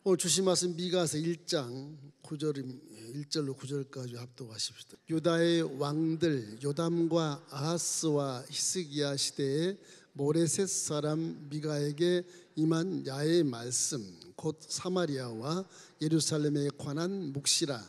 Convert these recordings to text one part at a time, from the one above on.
오늘 주신 말씀 미가서 1장 1절로 9절까지 합독하십시다. 유다의 왕들 요담과 아하스와 히스기야 시대에 모레셋 사람 미가에게 임한 야의 말씀, 곧 사마리아와 예루살렘에 관한 묵시라.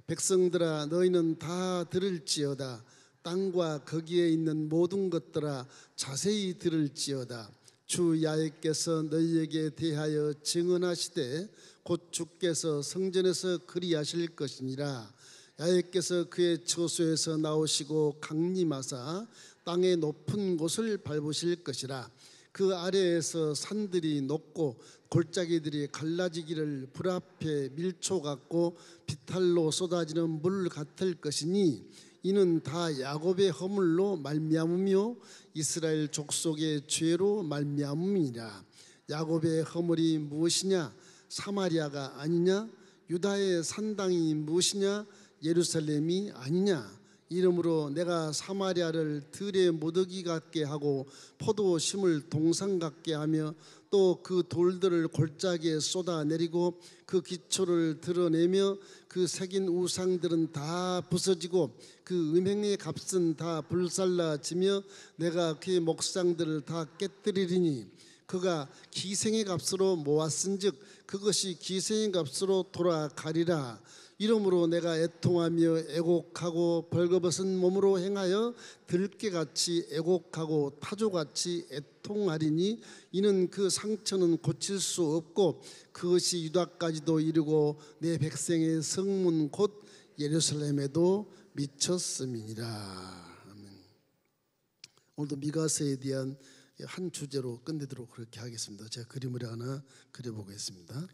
백성들아, 너희는 다 들을지어다. 땅과 거기에 있는 모든 것들아, 자세히 들을지어다. 주 야훼께서 너희에게 대하여 증언하시되 곧 주께서 성전에서 그리하실 것이니라. 야훼께서 그의 처소에서 나오시고 강림하사 땅의 높은 곳을 밟으실 것이라. 그 아래에서 산들이 녹고 골짜기들이 갈라지기를 불 앞에 밀초 같고 비탈로 쏟아지는 물 같을 것이니 이는 다 야곱의 허물로 말미암으며 이스라엘 족속의 죄로 말미암음이니라. 야곱의 허물이 무엇이냐? 사마리아가 아니냐? 유다의 산당이 무엇이냐? 예루살렘이 아니냐? 이러므로 내가 사마리아를 들의 무더기 같게 하고 포도심을 동상 같게 하며 또 그 돌들을 골짜기에 쏟아내리고 그 기초를 드러내며 그 새긴 우상들은 다 부서지고 그 음행의 값은 다 불살라지며 내가 그의 목상들을 다 깨뜨리리니 그가 기생의 값으로 모았은즉 그것이 기생의 값으로 돌아가리라. 이러므로 내가 애통하며 애곡하고 벌거벗은 몸으로 행하여 들깨같이 애곡하고 타조같이 애통하리니 이는 그 상처는 고칠 수 없고 그것이 유다까지도 이르고 내 백성의 성문 곧 예루살렘에도 미쳤음이니라. 아멘. 오늘도 미가서에 대한 한 주제로 끝내도록 그렇게 하겠습니다. 제가 그림을 하나 그려보겠습니다.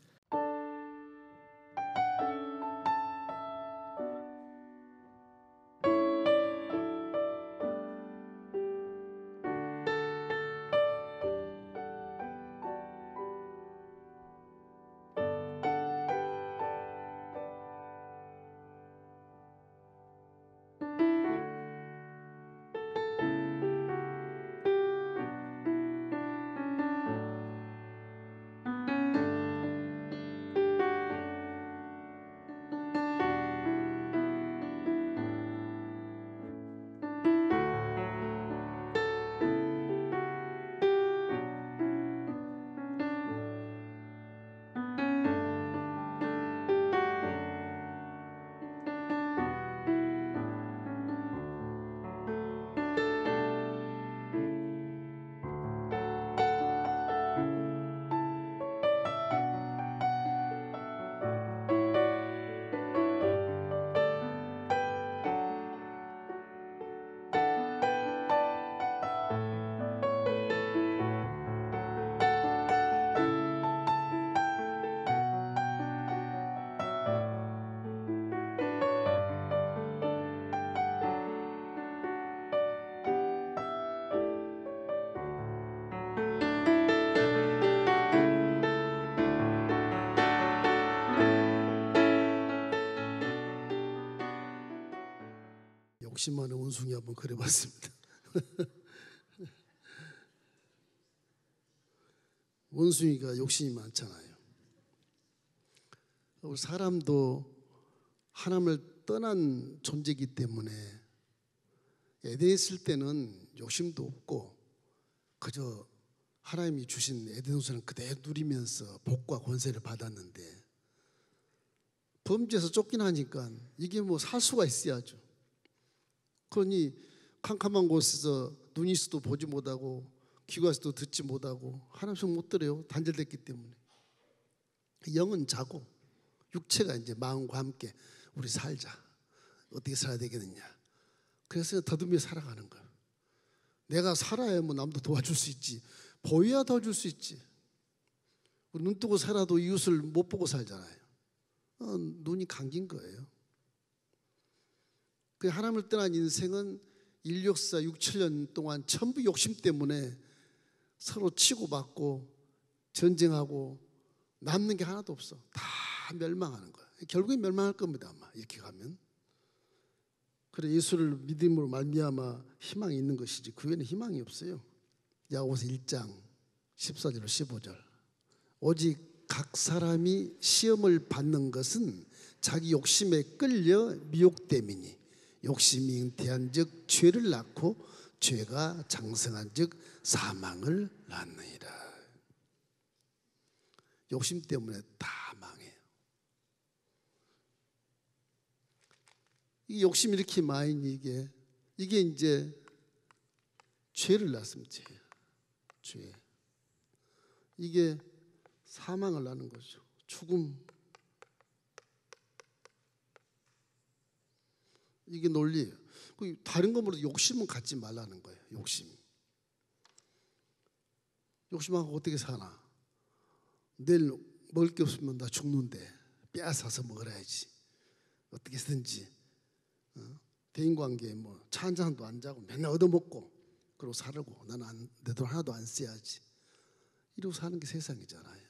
욕심 많은 원숭이 한번 그려봤습니다. 원숭이가 욕심이 많잖아요. 우리 사람도 하나님을 떠난 존재이기 때문에 에덴에 있을 때는 욕심도 없고 그저 하나님이 주신 에덴 동산을 그대로 누리면서 복과 권세를 받았는데 범죄에서 쫓겨나니까 이게 뭐 살 수가 있어야죠. 그러니 캄캄한 곳에서 눈이 있어도 보지 못하고 귀가 있어도 듣지 못하고 하나님 소리 못 들어요. 단절됐기 때문에. 영은 자고 육체가 이제 마음과 함께 우리 살자. 어떻게 살아야 되겠느냐. 그래서 더듬이 살아가는 거예요. 내가 살아야 뭐 남도 도와줄 수 있지. 보여야 도와줄 수 있지. 우리 눈 뜨고 살아도 이웃을 못 보고 살잖아요. 눈이 감긴 거예요. 그 하나님을 떠난 인생은 인류 역사 6, 7년 동안 전부 욕심 때문에 서로 치고받고 전쟁하고 남는 게 하나도 없어. 다 멸망하는 거야. 결국에 멸망할 겁니다. 아마 이렇게 가면. 그래 예수를 믿음으로 말미암아 희망이 있는 것이지 그 외에는 희망이 없어요. 야고보서 1장 14절 15절 오직 각 사람이 시험을 받는 것은 자기 욕심에 끌려 미혹됨이니 욕심이 잉태한즉 죄를 낳고 죄가 장성한즉 사망을 낳느니라. 욕심 때문에 다 망해요. 이 욕심이 이렇게 많이 이게 이제 죄를 낳습니다. 죄. 이게 사망을 낳는 거죠. 죽음. 이게 논리예요. 다른 거 모르도 욕심은 갖지 말라는 거예요. 욕심하고 어떻게 사나? 내일 먹을 게 없으면 나 죽는데 빼앗아서 먹어야지. 어떻게 해서든지 대인관계에 뭐 차 한 잔도 안 자고 맨날 얻어먹고 그러고 살고 나는 내 돈 하나도 안 써야지. 이러고 사는 게 세상이잖아요.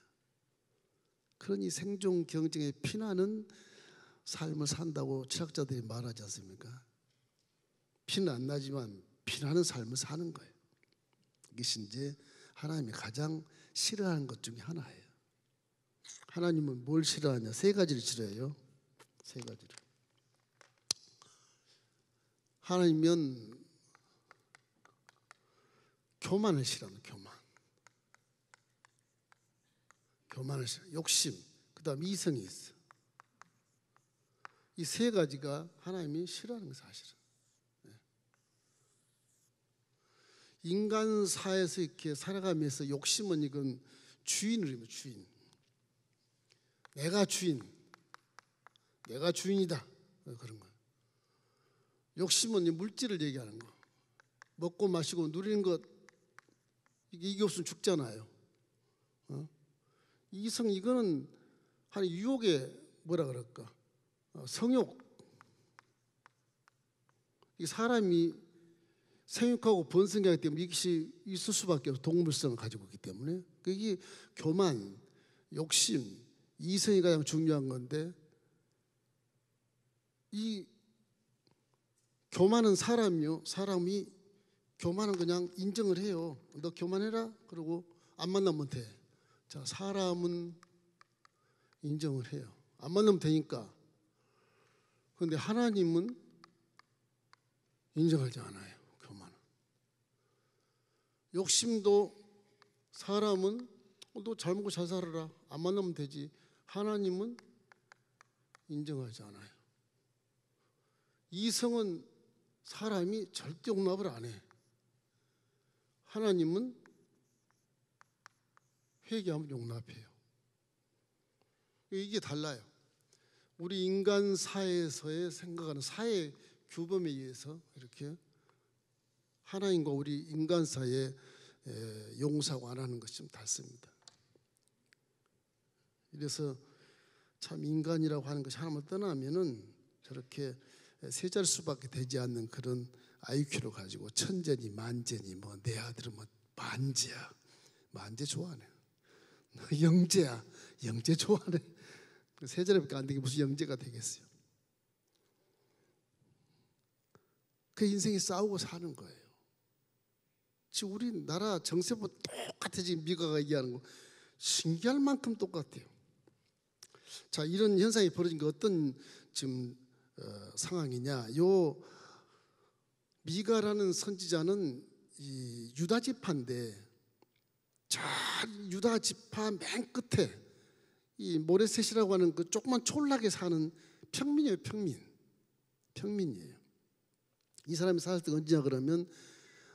그러니 생존 경쟁에 피나는 삶을 산다고 철학자들이 말하지 않습니까? 피는 안 나지만 피나는 삶을 사는 거예요. 이것이 이제 하나님이 가장 싫어하는 것 중에 하나예요. 하나님은 뭘 싫어하냐? 세 가지를 싫어해요. 세 가지를. 하나님은 교만을 싫어하는 교만을 싫어. 욕심, 그다음 이성이 있어. 이 세 가지가 하나님이 싫어하는 거 사실은. 인간 사회에서 이렇게 살아가면서 욕심은 이건 주인을 주인. 내가 주인이다. 그런 거예요. 욕심은 물질을 얘기하는 거. 먹고 마시고 누리는 것 이게 없으면 죽잖아요. 이성 이거는 한 유혹의 뭐라 그럴까? 성욕. 이 사람이 생육하고 번성하기 때문에 이것이 있을 수밖에 없어. 동물성을 가지고 있기 때문에. 이게 교만, 욕심, 이성이 가장 중요한 건데 이 교만은 사람이 교만은 그냥 인정을 해요. 너 교만해라. 그러고 안 만나면 돼. 자, 사람은 인정을 해요. 안 만나면 되니까. 그런데 하나님은 인정하지 않아요. 교만은. 욕심도 사람은 너 잘 먹고 잘 살아라. 안 만나면 되지. 하나님은 인정하지 않아요. 이성은 사람이 절대 용납을 안 해. 하나님은 회개하면 용납해요. 이게 달라요. 우리 인간 사회에서의 생각하는 사회 규범에 의해서 이렇게 하나님과 우리 인간 사이에 용서하고 안 하는 것이 좀 다릅니다. 그래서 참 인간이라고 하는 것이 하나님을 떠나면은 저렇게 세 자릿수밖에 되지 않는 그런 IQ를 가지고 천재니 만재니 뭐 내 아들은 뭐 만재야. 만재 좋아하네. 영재야. 영재 좋아하네. 세 자리밖에 안 되게 무슨 영재가 되겠어요. 그 인생이 싸우고 사는 거예요. 지금 우리나라 정세보다 똑같아. 지금 미가가 얘기하는 거 신기할 만큼 똑같아요. 자, 이런 현상이 벌어진 게 어떤 지금 상황이냐? 요 미가라는 선지자는 이 유다 지파인데 저 유다 지파 맨 끝에 이 모레셋이라고 하는 그 조그만 촌락에 사는 평민이에요. 평민이에요. 이 사람이 살았을 때 언제냐 그러면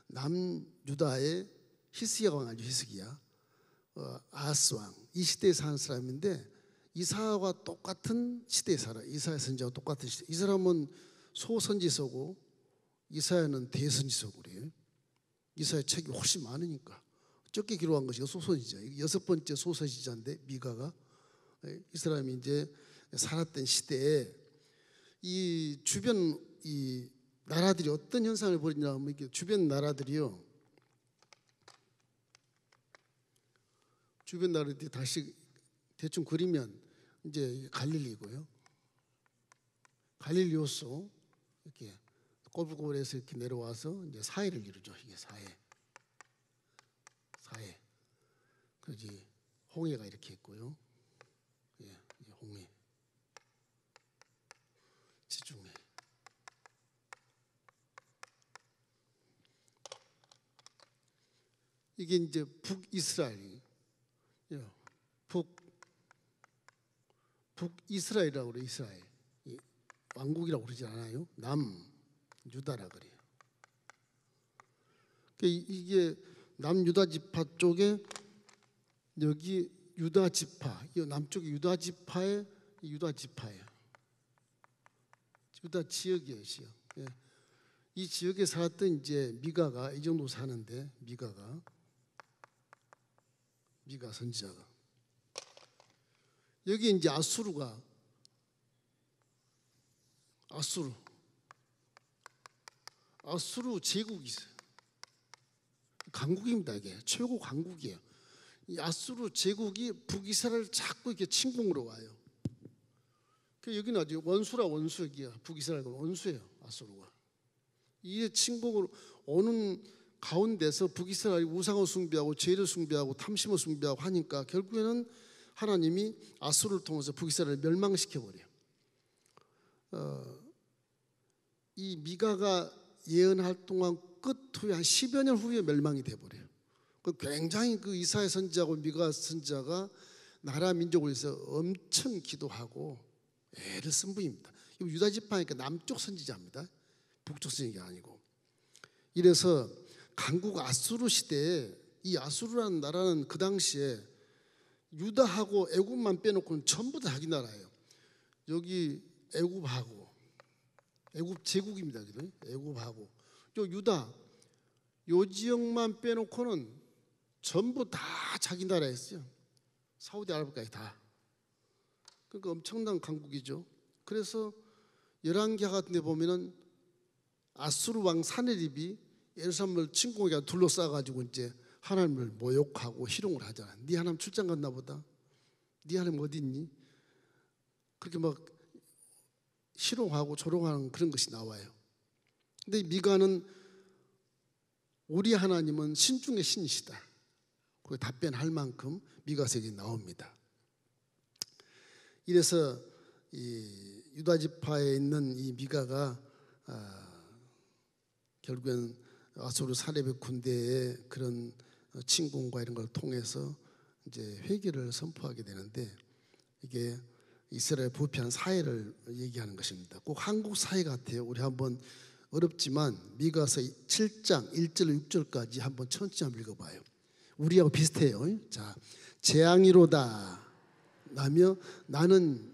남유다의 히스기야 왕이죠. 히스기야 아하스 왕 이 시대에 사는 사람인데 이사야와 똑같은 시대에 살아. 이사야 선지자와 똑같은 시대. 이 사람은 소선지서고 이사야는 대선지서고 그래요. 이사야 책이 훨씬 많으니까 적게 기록한 것이 소선지자. 여섯 번째 소선지자인데 미가가 이 사람이 이제 살았던 시대에 이 주변 이 나라들이 어떤 현상을 벌이냐 하면 이게 주변 나라들이요. 주변 나라들이 다시 대충 그리면 이제 갈릴리고요. 갈릴리 호수 이렇게 꼬불꼬불해서 이렇게 내려와서 이제 사해를 이루죠. 이게 사해. 그러지 홍해가 이렇게 있고요. 지중해. 지중해. 이게 이제 북이스라엘, 북이스라엘이라고 그래요. 이스라엘 왕국이라고 그러지 않아요. 남유다라 그래요. 이게 남유다 지파 쪽에 여기 유다 지파, 이 남쪽이 유다 지파의 유다 지파예요. 유다 지역이에요, 지역. 예. 이 지역에 살았던 이제 미가가 이 정도 사는데 미가 선지자가 여기 이제 아수르 제국이 있어요. 강국입니다. 이게 최고 강국이에요. 이 아수르 제국이 북이스라엘을 자꾸 이렇게 침공으로 와요. 여기는 아주 원수야. 북이스라엘과 원수예요. 아수르가. 이게 침공으로 오는 가운데서 북이스라엘이 우상을 숭배하고 죄를 숭배하고 탐심을 숭배하고 하니까 결국에는 하나님이 아수르를 통해서 북이스라엘을 멸망시켜 버려요. 이 미가가 예언할 동안 끝 후에 한 10여 년 후에 멸망이 돼 버려요. 굉장히 그 이사야 선지자하고 미가 선지자가 나라 민족을 위해서 엄청 기도하고 애를 쓴 분입니다. 유다 지파니까 남쪽 선지자입니다. 북쪽 선지자가 아니고. 이래서 강국 아수르 시대에 이 아수르라는 나라는 그 당시에 유다하고 애굽만 빼놓고는 전부 다 자기 나라예요. 여기 애굽하고 애굽 제국입니다. 애굽하고 유다 요 지역만 빼놓고는 전부 다 자기 나라였어요. 사우디아라비아까지 다. 그러니까 엄청난 강국이죠. 그래서 열왕기하 같은 데 보면은 아수르 왕 사네립이 예루살렘을 침공해 둘러싸가지고 이제 하나님을 모욕하고 희롱을 하잖아. 네 하나님 출장 갔나 보다. 네 하나님 어디 있니? 그렇게 막 희롱하고 조롱하는 그런 것이 나와요. 근데 미가는 우리 하나님은 신 중의 신이시다. 그 답변할 만큼 미가서에 나옵니다. 이래서 이 유다 지파에 있는 이 미가가 결국엔 아수르 사내백 군대의 그런 침공과 이런 걸 통해서 이제 회개를 선포하게 되는데 이게 이스라엘 부패한 사회를 얘기하는 것입니다. 꼭 한국 사회 같아요. 우리 한번 어렵지만 미가서 7장 1절 6절까지 한번 천천히 한번 읽어봐요. 우리하고 비슷해요. 자, 재앙이로다 라며 나는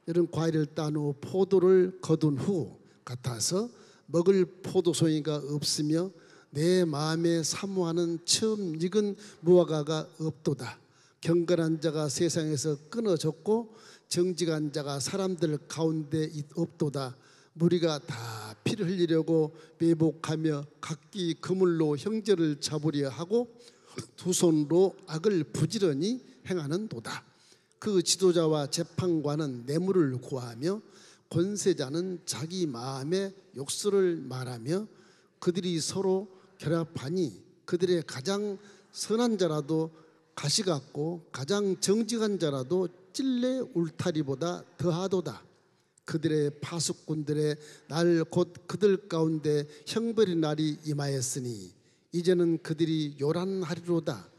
이런 과일을 딴 후 포도를 거둔 후 같아서 먹을 포도송이가 없으며 내 마음에 사모하는 처음 익은 무화과가 없도다. 경건한 자가 세상에서 끊어졌고 정직한 자가 사람들 가운데 없도다. 무리가 다 피를 흘리려고 매복하며 각기 그물로 형제를 잡으려 하고 두 손으로 악을 부지런히 행하는도다. 그 지도자와 재판관은 뇌물을 구하며 권세자는 자기 마음의 욕설을 말하며 그들이 서로 결합하니 그들의 가장 선한 자라도 가시 같고 가장 정직한 자라도 찔레 울타리보다 더하도다. 그들의 파수꾼들의 날 곧 그들 가운데 형벌의 날이 임하였으니 이제는 그들이 요란하리로다.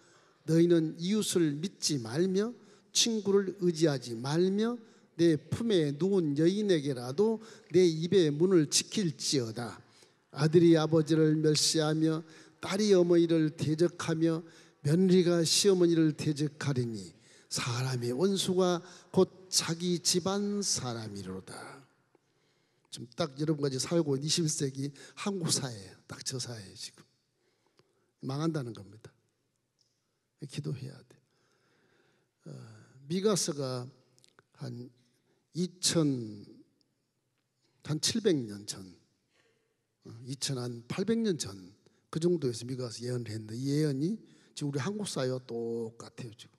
너희는 이웃을 믿지 말며 친구를 의지하지 말며 내 품에 누운 여인에게라도 내 입의 문을 지킬지어다. 아들이 아버지를 멸시하며 딸이 어머니를 대적하며 며느리가 시어머니를 대적하리니 사람의 원수가 곧 자기 집안 사람이로다. 지금 딱 여러분까지 살고 있는 21세기 한국 사회예요. 딱 저 사회에 지금 망한다는 겁니다. 기도해야 돼. 미가서가 한 700년 전, 2800년 전 그 정도에서 미가서 예언을 했는데 이 예언이 지금 우리 한국 사회와 똑같아요. 지금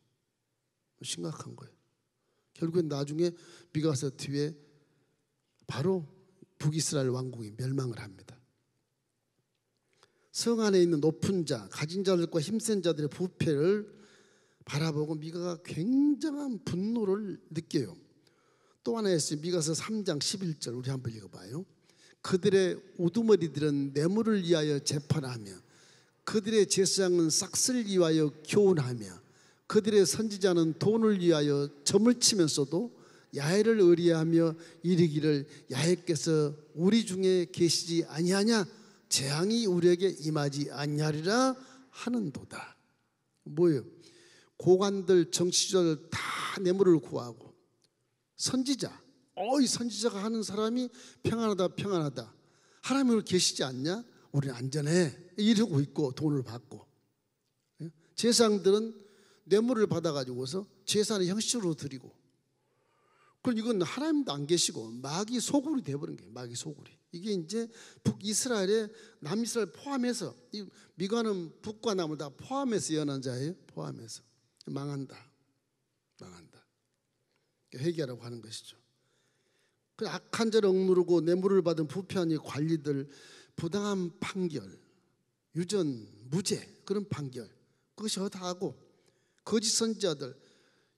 심각한 거예요. 결국엔 나중에 미가서 뒤에 바로 북이스라엘 왕국이 멸망을 합니다. 성 안에 있는 높은 자, 가진 자들과 힘센 자들의 부패를 바라보고 미가가 굉장한 분노를 느껴요. 또 하나 있어요. 미가서 3장 11절 우리 한번 읽어봐요. 그들의 우두머리들은 뇌물을 위하여 재판하며 그들의 제사장은 싹을 위하여 교훈하며 그들의 선지자는 돈을 위하여 점을 치면서도 야훼를 의뢰하며 이르기를 야훼께서 우리 중에 계시지 아니하냐 재앙이 우리에게 임하지 아니하리라 하는도다. 뭐예요? 고관들 정치자들 다 뇌물을 구하고 선지자 이 선지자가 하는 사람이 평안하다 평안하다 하나님이 우리 계시지 않냐? 우리는 안전해 이러고 있고 돈을 받고 제사장들은 뇌물을 받아가지고서 제사는 형식으로 드리고 그럼 이건 하나님도 안 계시고 마귀 소굴이 돼버린 거예요. 마귀 소굴이. 이게 이제 북이스라엘에 남이스라엘 포함해서 이 미가는 북과 남을 다 포함해서 연한 자예요. 포함해서 망한다. 회개하라고 하는 것이죠. 그 악한 자를 억누르고 뇌물을 받은 부패한 이 관리들 부당한 판결, 유전, 무죄 그런 판결 그것이 허다하고 거짓 선지자들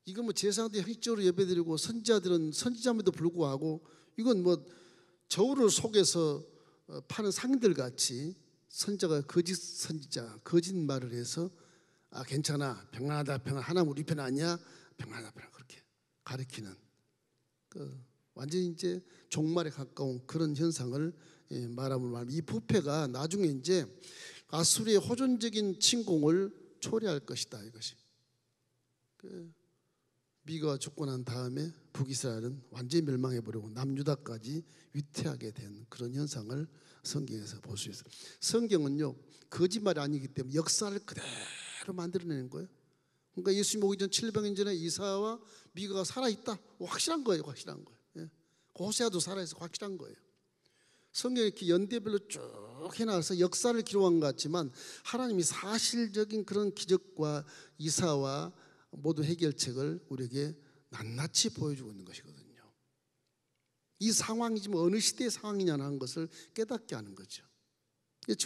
이건 뭐 제사장도 형식적으로 예배드리고 선지자들은 선지자임에도 불구하고 이건 뭐 저울을 속에서 파는 상인들 같이 선지자가 거짓 선지자 거짓말을 해서 괜찮아 평안하다 평안 하나님 우리 편 아니야 평안하다 평안 그렇게 가르치는 완전히 이제 종말에 가까운 그런 현상을 말하면 이 부패가 나중에 이제 아수리의 호전적인 침공을 초래할 것이다 이것이. 미가가 죽고 난 다음에 북이스라엘은 완전히 멸망해버리고 남유다까지 위태하게 된 그런 현상을 성경에서 볼 수 있어요. 성경은요 거짓말이 아니기 때문에 역사를 그대로 만들어내는 거예요. 그러니까 예수님 오기 전 700년 전에 이사야와 미가가 살아있다 확실한 거예요. 확실한 거예요. 호세아도 살아있어 확실한 거예요. 성경이 이렇게 연대별로 쭉 해놔서 역사를 기록한 것 같지만 하나님이 사실적인 그런 기적과 이사와 모든 해결책을 우리에게 낱낱이 보여주고 있는 것이거든요. 이 상황이 지금 어느 시대의 상황이냐는 것을 깨닫게 하는 거죠.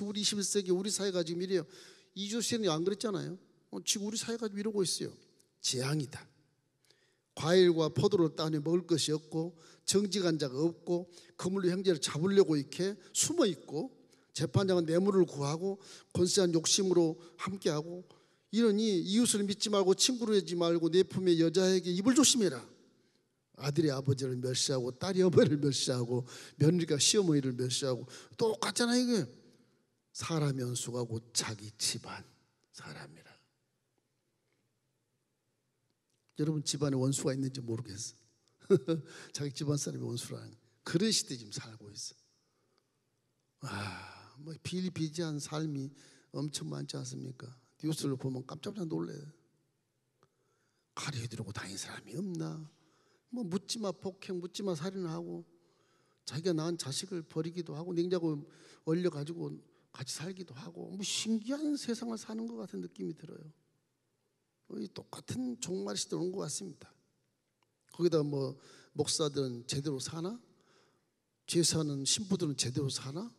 우리 21세기 우리 사회가 지금 이래요. 이주 시대는 안 그랬잖아요. 지금 우리 사회가 이러고 있어요. 재앙이다. 과일과 포도를 따내 먹을 것이 없고 정직한 자가 없고 그물로 형제를 잡으려고 이렇게 숨어 있고 재판장은 뇌물을 구하고 권세한 욕심으로 함께하고 이러니 이웃을 믿지 말고 친구를 하지 말고 내 품의 여자에게 입을 조심해라. 아들이 아버지를 멸시하고 딸이 어머니를 멸시하고 며느리가 시어머니를 멸시하고 똑같잖아요. 이게 사람의 원수가 곧 자기 집안 사람이라. 여러분 집안에 원수가 있는지 모르겠어. 자기 집안 사람이 원수라는 그런 시대 지금 살고 있어. 뭐 비일비재한 삶이 엄청 많지 않습니까? 뉴스를 보면 깜짝깜짝 놀래. 가려드리고 다니는 사람이 없나? 뭐 묻지마 폭행, 묻지마 살인하고 자기가 낳은 자식을 버리기도 하고 냉장고 얼려가지고 같이 살기도 하고 뭐 신기한 세상을 사는 것 같은 느낌이 들어요. 똑같은 종말 시대 온 것 같습니다. 거기다 뭐 목사들은 제대로 사나? 제사하는 신부들은 제대로 사나?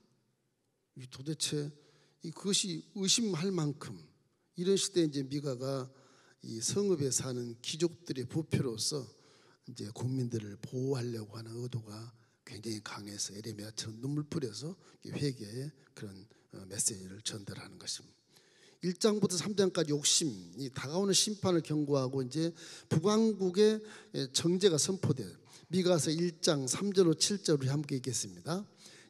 도대체 그것이 의심할 만큼 이런 시대에 이제 미가가 이 성읍에 사는 귀족들의 부패로서 이제 국민들을 보호하려고 하는 의도가 굉장히 강해서 에레미야처럼 눈물 뿌려서 회개의 그런 메시지를 전달하는 것입니다. 1장부터 3장까지 욕심이 다가오는 심판을 경고하고 이제 북왕국의 정죄가 선포돼요. 미가서 1장 3절로 7절 우리 함께 읽겠습니다.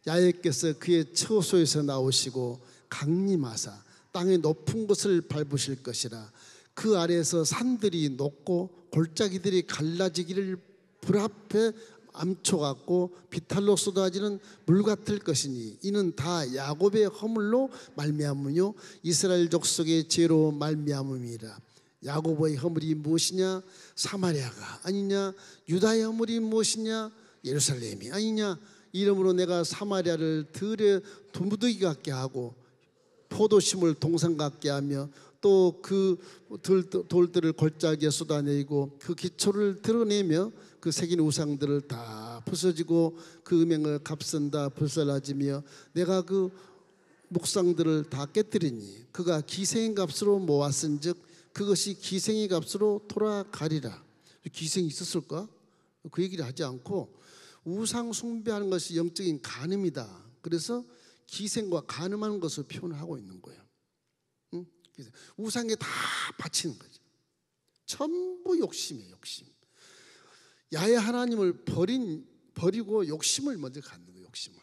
야훼께서 그의 처소에서 나오시고 강림하사 땅의 높은 곳을 밟으실 것이라. 그 아래에서 산들이 녹고 골짜기들이 갈라지기를 불 앞에 암초 같고 비탈로 쏟아지는 물 같을 것이니 이는 다 야곱의 허물로 말미암으며 이스라엘 족속의 죄로 말미암음이라. 야곱의 허물이 무엇이냐? 사마리아가 아니냐? 유다의 허물이 무엇이냐? 예루살렘이 아니냐? 이러므로 내가 사마리아를 들에 도무더기 같게 하고 포도심을 동산 같게 하며 또 그 돌들을 골짜기에 쏟아내고 그 기초를 드러내며 그 새긴 우상들을 다 부서지고 그 음행을 값쓴다 불살라지며 내가 그 묵상들을 다 깨뜨리니 그가 기생값으로 모았은즉 그것이 기생의 값으로 돌아가리라. 기생이 있었을까? 그 얘기를 하지 않고 우상 숭배하는 것이 영적인 간음이다. 그래서 기생과 간음하는 것을 표현하고 있는 거예요. 응? 우상에 다 바치는 거죠. 전부 욕심이에요. 욕심. 야훼 하나님을 버리고 욕심을 먼저 갖는 거예요. 욕심을.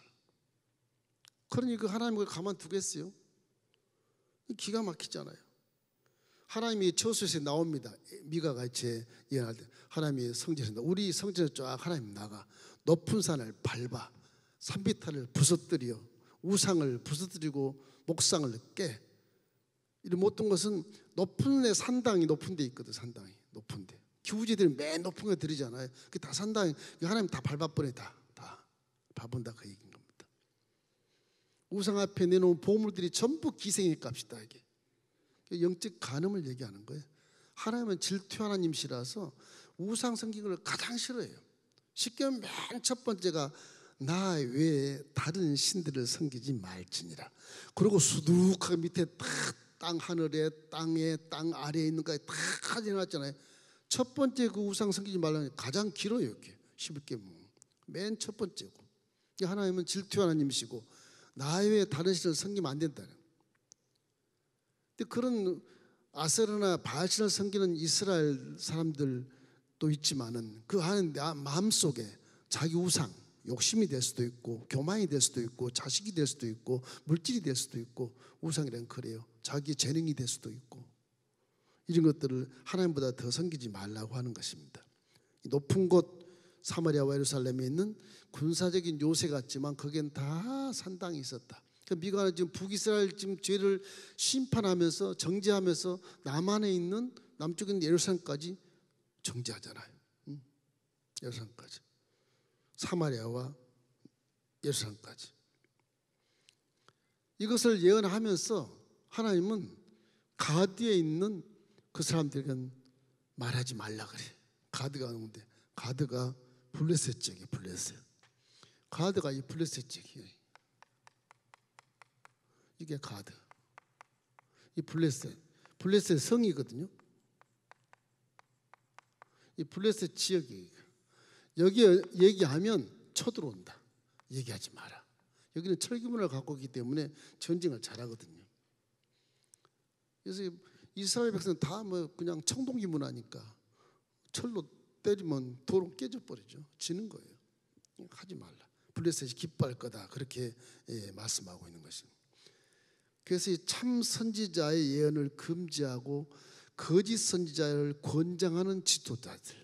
그러니 그 하나님을 가만두겠어요? 기가 막히잖아요. 하나님이 저수에서 나옵니다. 미가가 예언할 때 하나님이 성전에서 우리 성전에 쫙 하나님 나가 높은 산을 밟아 산비탈을 부서뜨려 우상을 부서뜨리고 목상을 깨. 이 모든 것은 높은 데 산당이 높은 데 있거든. 산당이 높은 데 기우제들이 맨 높은 거 들이잖아요. 그게 다 산당이 하나님 다 밟아버려. 다 밟은다 그 얘기인 겁니다. 우상 앞에 내놓은 보물들이 전부 기생의 값이다. 이게 영적 간음을 얘기하는 거예요. 하나님은 질투 하나님이시라서 우상 섬기는 걸 가장 싫어해요. 쉽게 하면 맨 첫 번째가 나 외에 다른 신들을 섬기지 말지니라. 그리고 수두룩하게 밑에 땅 하늘에 땅에 땅 아래에 있는 거에 다 가져놨잖아요. 첫 번째 그 우상 섬기지 말라는 가장 길어요. 이렇게 11개 맨 첫 번째고. 하나님은 질투 하나님이시고 나 외에 다른 신을 섬기면 안 된다는. 근데 그런 아세라나 바알신을 섬기는 이스라엘 사람들도 있지만은 그 안에 마음속에 자기 우상, 욕심이 될 수도 있고 교만이 될 수도 있고 자식이 될 수도 있고 물질이 될 수도 있고 우상이란 그래요. 자기 재능이 될 수도 있고 이런 것들을 하나님보다 더 섬기지 말라고 하는 것입니다. 높은 곳 사마리아와 예루살렘에 있는 군사적인 요새 같지만 거기엔 다 산당이 있었다. 미가는 지금 북이스라엘 지금 죄를 심판하면서 정죄하면서 남한에 있는 남쪽에 있는 예루살렘까지 정죄하잖아요. 예루살렘까지 사마리아와 예루살렘까지 이것을 예언하면서 하나님은 가드에 있는 그 사람들에게는 말하지 말라 그래. 가드가 오는데 가드가 블레셋 지역이에요. 블레셋. 가드가 이 블레셋 지역이에요. 이게 가드. 이 블레셋 성이거든요. 이 블레셋 지역이 여기 얘기하면 쳐들어온다. 얘기하지 마라. 여기는 철기문을 갖고 있기 때문에 전쟁을 잘하거든요. 그래서 이스라엘 백성은 다 뭐 그냥 청동기 문화니까 철로 때리면 돌은 깨져 버리죠. 지는 거예요. 하지 말라. 블레셋이 기뻐할 거다. 그렇게 말씀하고 있는 것입니다. 그래서 참 선지자의 예언을 금지하고 거짓 선지자를 권장하는 지도자들.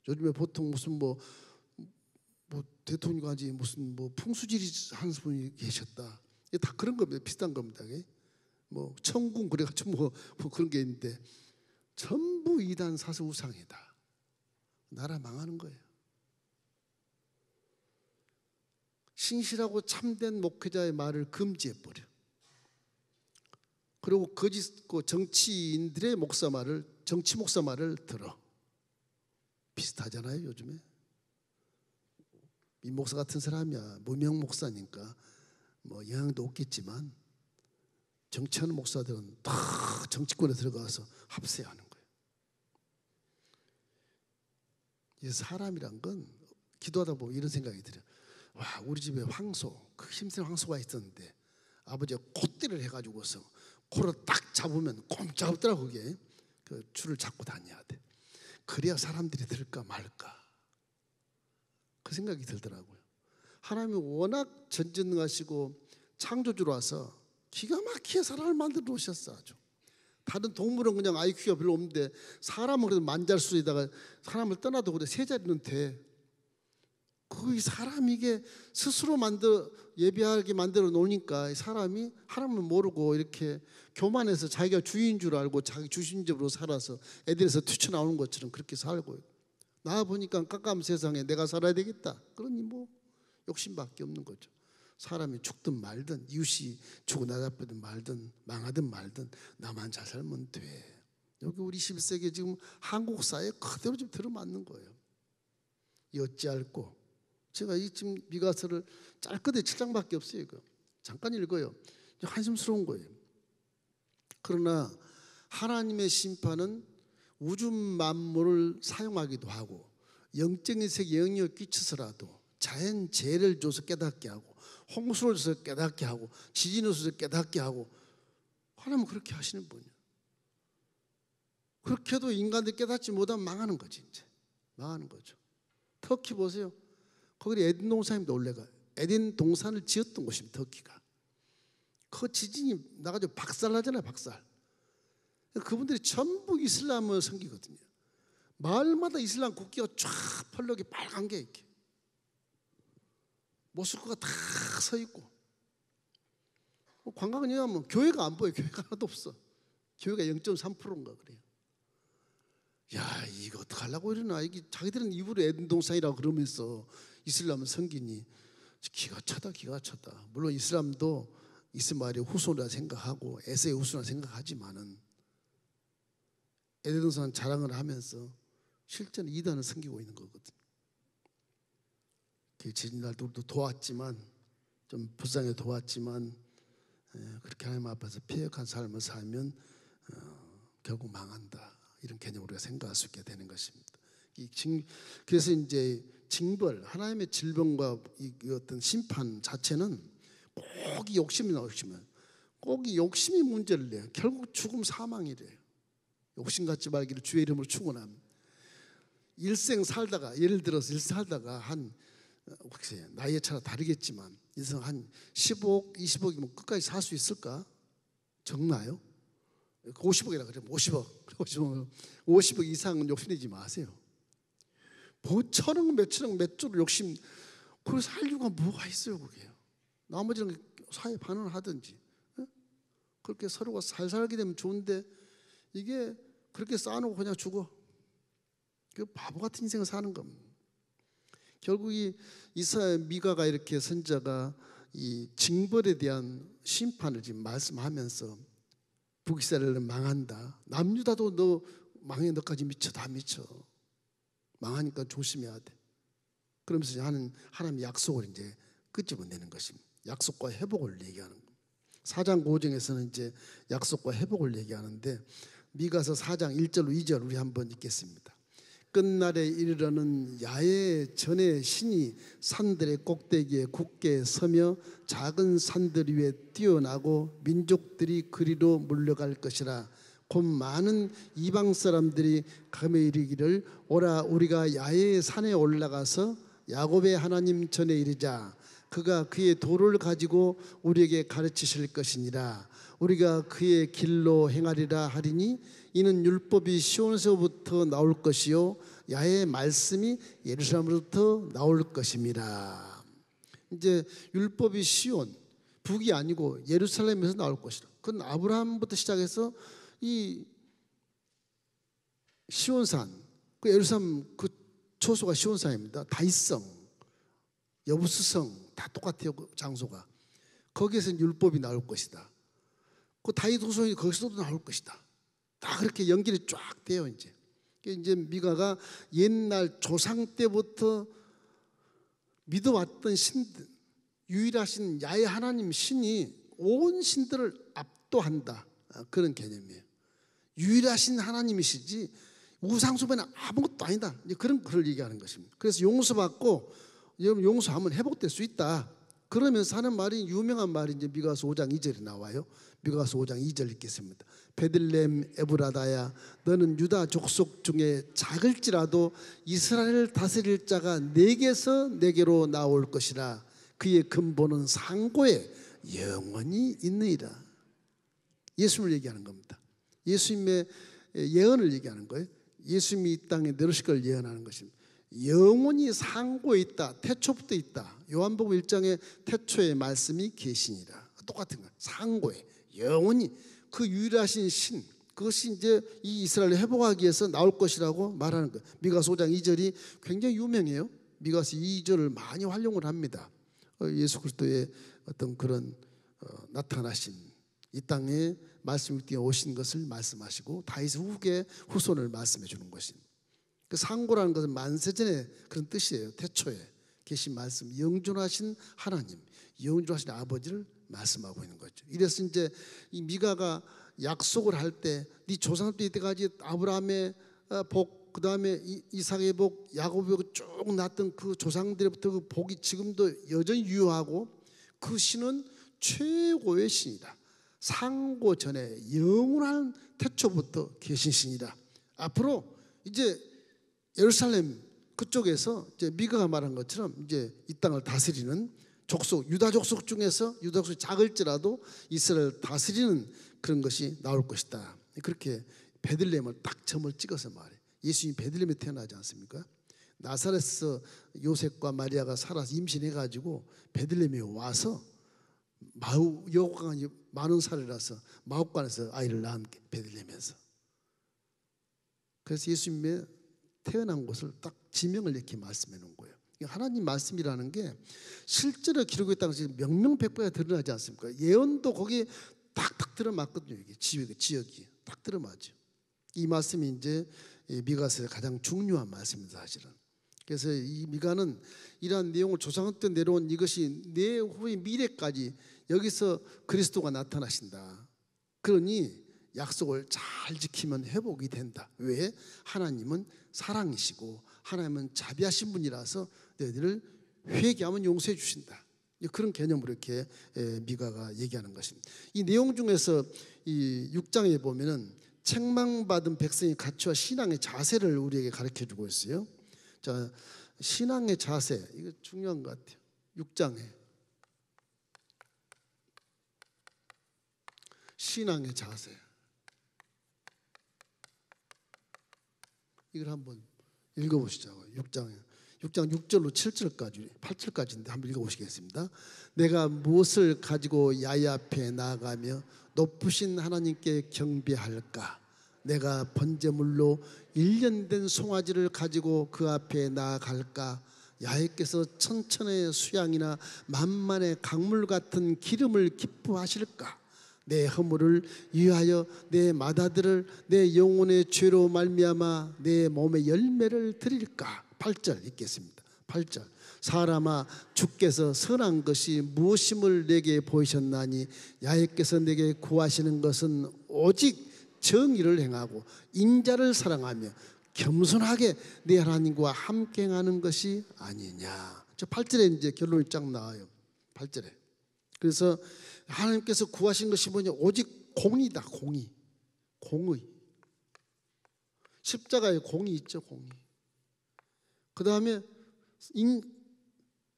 요즘에 보통 무슨 뭐 대통령까지 무슨 뭐 풍수지리 하는 분이 계셨다. 이게 다 그런 겁니다. 비슷한 겁니다. 뭐 천군 그래가지고 뭐 그런 게 있는데 전부 이단 사서 우상이다. 나라 망하는 거예요. 신실하고 참된 목회자의 말을 금지해 버려. 그리고 거짓 정치인들의 정치 목사 말을 들어. 비슷하잖아요. 요즘에 이 목사 같은 사람이야 무명 목사니까 뭐 영향도 없겠지만 정치하는 목사들은 다 정치권에 들어가서 합세하는 거예요. 이 사람이란 건 기도하다 보면 이런 생각이 들어요. 와, 우리 집에 그 힘센 황소가 있었는데 아버지가 콧대를 해가지고서 코를 딱 잡으면 꼼짝없더라고. 그게 그 줄을 잡고 다녀야 돼. 그래야 사람들이 들을까 말까 그 생각이 들더라고요. 하나님이 워낙 전지능하시고 창조주로와서 기가 막히게 사람을 만들어 놓으셨어. 아주 다른 동물은 그냥 IQ가 별로 없는데 사람은 그래도 만잘수에다가 사람을 떠나도 그래 세 자리는 돼. 그 사람이 이게 스스로 예비하게 만들어 놓으니까 사람이 하나님을 모르고 이렇게 교만해서 자기가 주인 줄 알고 자기 주신적으로 살아서 애들에서 튀쳐나오는 것처럼 그렇게 살고 나 보니까 깜깜한 세상에 내가 살아야 되겠다. 그러니 뭐 욕심밖에 없는 거죠. 사람이 죽든 말든 이웃이 죽어나가든 말든 망하든 말든 나만 잘 살면 돼. 여기 우리 11세기 지금 한국 사회에 그대로 좀 들어맞는 거예요. 어찌할꼬 제가 이 지금 미가서를 짧거든 7장밖에 없어요. 이거 잠깐 읽어요. 한심스러운 거예요. 그러나 하나님의 심판은 우주 만물을 사용하기도 하고 영적인 세계 영향을 끼쳐서라도 자연재해를 줘서 깨닫게 하고 홍수를 줘서 깨닫게 하고 지진을 줘서 깨닫게 하고 하나님은 그렇게 하시는 분이에요. 그렇게 해도 인간들이 깨닫지 못하면 망하는 거지. 이제 망하는 거죠. 터키 보세요. 거기 에덴 동산이 놀래가 에덴 동산을 지었던 곳입니다. 터키가. 그 지진이 나가지고 박살나잖아요. 박살. 그분들이 전부 이슬람을 섬기거든요. 마을마다 이슬람 국기가 쫙 펄럭이 빨간 게 이렇게 모스크가 다 서 있고 관광은 여행하면 교회가 안 보여요. 교회가 하나도 없어. 교회가 0.3%인가 그래요. 야, 이거 어떡하려고 이러나. 이게 자기들은 입으로 에덴 동산이라고 그러면서 이슬람을 섬기니 기가 차다. 기가 차다. 물론 이슬람도 이스마엘의 후손이라 생각하고 에세의 후손이라 생각하지만은 에덴 동산 자랑을 하면서 실제는 이단을 섬기고 있는 거거든. 지진날도 우리도 도왔지만 좀 불쌍히 도왔지만 그렇게 하나님 앞에서 패역한 삶을 살면 결국 망한다. 이런 개념으로 우리가 생각할 수 있게 되는 것입니다. 그래서 이제 징벌, 하나님의 질병과 이 어떤 심판 자체는 꼭 이 욕심이 나오시면 꼭 이 욕심이 문제를 내요. 결국 죽음 사망이래요. 욕심 갖지 말기를 주의 이름으로 축원함. 일생 살다가 예를 들어서 일생 살다가 한 혹시 나이에 차가 다르겠지만 인생 한 10억, 20억이면 끝까지 살 수 있을까? 적나요? 50억이라 그러면 50억 이상은 욕심내지 마세요. 뭐 천억, 몇천억, 몇 조를 욕심. 그래서 할 이유가 뭐가 있어요, 그게. 나머지는 사회 반응을 하든지. 그렇게 서로가 잘 살게 되면 좋은데 이게 그렇게 쌓아놓고 그냥 죽어. 그 바보 같은 인생을 사는 겁니다. 결국 이 이사야 미가가 이렇게 선자가 이 징벌에 대한 심판을 지금 말씀하면서 북이스라엘은 망한다. 남유다도 너 망해. 너까지 미쳐. 다 미쳐. 망하니까 조심해야 돼. 그러면서 하나님의 약속을 이제 끄집어내는 것입니다. 약속과 회복을 얘기하는 겁니다. 4장 5장에서는 이제 약속과 회복을 얘기하는데 미가서 4장 1절로 2절 우리 한번 읽겠습니다. 끝날에 이르러는 야외 전에 신이 산들의 꼭대기에 굳게 서며 작은 산들 위에 뛰어나고 민족들이 그리로 물려갈 것이라. 곧 많은 이방 사람들이 감에 이르기를 오라 우리가 야외의 산에 올라가서 야곱의 하나님 전에 이르자. 그가 그의 도를 가지고 우리에게 가르치실 것이니라. 우리가 그의 길로 행하리라 하리니 이는 율법이 시온에서부터 나올 것이요 야훼의 말씀이 예루살렘으로부터 나올 것입니다. 이제 율법이 시온 북이 아니고 예루살렘에서 나올 것이라. 그건 아브라함부터 시작해서 이 시온산, 그 예루살렘 그 초소가 시온산입니다. 다윗성, 여부스성 다 똑같아요. 그 장소가. 거기에서 율법이 나올 것이다. 그 다윗 후손이 거기서도 나올 것이다. 다 그렇게 연결이 쫙 돼요. 이제 미가가 옛날 조상 때부터 믿어왔던 신들, 유일하신 야훼 하나님 신이 온 신들을 압도한다. 그런 개념이에요. 유일하신 하나님이시지 우상숭배는 아무것도 아니다. 이제 그걸 얘기하는 것입니다. 그래서 용서받고 여러분 용서하면 회복될 수 있다. 그러면서 하는 말이 유명한 말이 이제 미가서 5장 2절에 나와요. 미가서 5장 2절 읽겠습니다. 베들레헴 에브라다야 너는 유다 족속 중에 작을지라도 이스라엘을 다스릴 자가 내게서 내게로 나올 것이라. 그의 근본은 상고에 영원히 있느니라. 예수님을 얘기하는 겁니다. 예수님의 예언을 얘기하는 거예요. 예수님이 이 땅에 내려오실 걸 예언하는 것입니다. 영원히 상고에 있다. 태초부터 있다. 요한복음 1장에 태초의 말씀이 계시니라. 똑같은 거예요. 상고에 영원히 그 유일하신 신, 그것이 이제 이 이스라엘을 회복하기 위해서 나올 것이라고 말하는 거예요. 미가서 5장 2절이 굉장히 유명해요. 미가서 2절을 많이 활용을 합니다. 예수 그리스도의 어떤 그런 나타나신 이 땅에 말씀 위에 오신 것을 말씀하시고 다윗 후계 후손을 말씀해 주는 것입니다. 그 상고라는 것은 만세전에 그런 뜻이에요. 태초에 계신 말씀, 영존하신 하나님, 영존하신 아버지를 말씀하고 있는 거죠. 이래서 이제 이 미가가 약속을 할 때 네 조상 때까지 아브라함의 복, 그 다음에 이삭의 복, 야곱의 복 쭉 났던 그 조상들부터 그 복이 지금도 여전히 유효하고, 그 신은 최고의 신이다. 상고 전에 영원한 태초부터 계신 신이다. 앞으로 이제 예루살렘 그쪽에서 이제 미가가 말한 것처럼 이제 이 땅을 다스리는 족속, 유다 족속 중에서 유다 족속이 작을지라도 이스라엘을 다스리는 그런 것이 나올 것이다. 그렇게 베들레헴을 딱 점을 찍어서 말해. 예수님이 베들레헴에 태어나지 않습니까? 나사렛에서 요셉과 마리아가 살아서 임신해가지고 베들레헴에 와서 여호관이 많은 살이라서 마옥관에서 아이를 낳은 게 베들레헴에서. 그래서 예수님의 태어난 곳을 딱 지명을 이렇게 말씀해 놓은 거예요. 하나님 말씀이라는 게 실제로 기록했다는 것이 명명백백하게 드러나지 않습니까? 예언도 거기에 탁탁 들어맞거든요. 이게 지역이 딱 들어맞죠. 이 말씀이 이제 미가서의 가장 중요한 말씀입니다, 사실은. 그래서 이 미가는 이러한 내용을 조상 때 내려온 이것이 내 후의 미래까지 여기서 그리스도가 나타나신다. 그러니 약속을 잘 지키면 회복이 된다. 왜? 하나님은 사랑이시고 하나님은 자비하신 분이라서 너희들을 회개하면 용서해 주신다. 그런 개념으로 이렇게 미가가 얘기하는 것입니다. 이 내용 중에서 이 6장에 보면은 책망받은 백성이 갖추어 신앙의 자세를 우리에게 가르쳐 주고 있어요. 자, 신앙의 자세, 이거 중요한 것 같아요. 6장에 신앙의 자세, 이걸 한번 읽어보시자고요. 6장 6절로 7절까지 8절까지인데 한번 읽어보시겠습니다. 내가 무엇을 가지고 야훼 앞에 나아가며 높으신 하나님께 경배할까? 내가 번제물로 1년 된 송아지를 가지고 그 앞에 나아갈까? 야훼께서 천천의 수양이나 만만의 강물 같은 기름을 기뻐하실까? 내 허물을 위하여 내 마다들을 내 영혼의 죄로 말미암아 내 몸의 열매를 드릴까? 8절 읽겠습니다. 8절. 사람아, 주께서 선한 것이 무엇임을 내게 보이셨나니 야훼께서 내게 구하시는 것은 오직 정의를 행하고 인자를 사랑하며 겸손하게 내 하나님과 함께 행하는 것이 아니냐. 저 8절에 이제 결론이 쫙 나와요. 8절에. 그래서 하나님께서 구하신 것이 뭐냐? 오직 공의다. 공의. 십자가에 공의 있죠. 공의. 그 다음에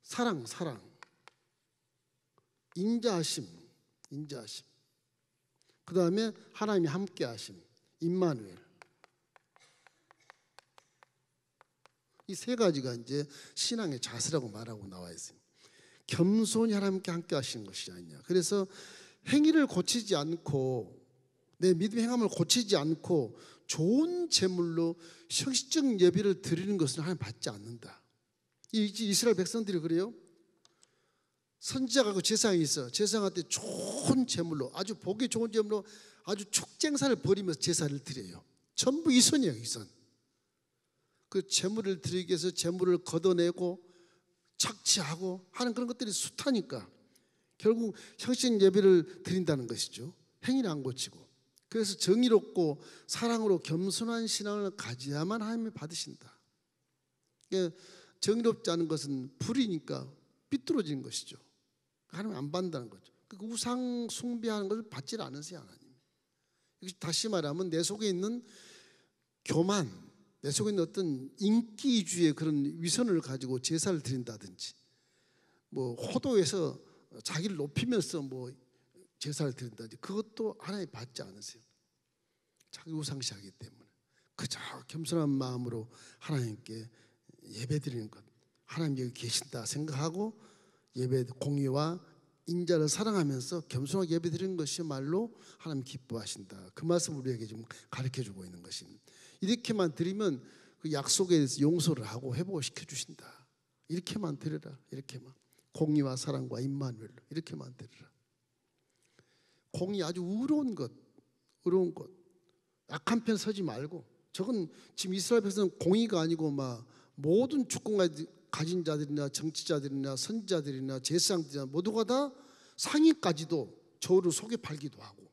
사랑, 인자하심. 그 다음에 하나님이 함께하심, 임마누엘. 이 세 가지가 이제 신앙의 자세라고 말하고 나와 있습니다. 겸손히 하나님께 함께하시는 것이 아니냐. 그래서 행위를 고치지 않고 내 믿음의 행함을 고치지 않고 좋은 제물로 형식적 예배를 드리는 것은 하나님 받지 않는다. 이스라엘 백성들이 그래요. 선지자가 제사장이 있어. 제사장한테 좋은 제물로, 아주 보기 좋은 제물로 아주 축쟁사를 벌이면서 제사를 드려요. 전부 이선이에요. 이선. 그 제물을 드리기 위해서 제물을 걷어내고 착취하고 하는 그런 것들이 숱하니까 결국 형식 예배를 드린다는 것이죠. 행위를 안 고치고. 그래서 정의롭고 사랑으로 겸손한 신앙을 가져야만 하나님이 받으신다. 그러니까 정의롭지 않은 것은 불이니까 삐뚤어지는 것이죠. 하나님 안 받는다는 거죠. 그 우상 숭배하는 것을 받지 않으세요, 하나님. 다시 말하면 내 속에 있는 교만, 내 속에 있는 어떤 인기주의 그런 위선을 가지고 제사를 드린다든지, 뭐 호도에서 자기를 높이면서 뭐 제사를 드린다든지, 그것도 하나님 받지 않으세요. 자기 우상시하기 때문에 그저 겸손한 마음으로 하나님께 예배드리는 것, 하나님 여기 계신다 생각하고 예배 공의와 인자를 사랑하면서 겸손하게 예배드리는 것이말로 하나님 기뻐하신다. 그 말씀 우리에게 좀 가르쳐주고 있는 것입니다. 이렇게만 드리면 그 약속에 대해서 용서를 하고 회복을 시켜주신다. 이렇게만 드려라. 이렇게만 공의와 사랑과 임마누엘로 이렇게만 드려라. 공의 아주 의로운 것, 악한 편 서지 말고. 저건 지금 이스라엘 백성은 공의가 아니고 막 모든 주권 가진 자들이나 정치자들이나 선지자들이나 제사장들이나 모두가 다 상위까지도 저를 속에 팔기도 하고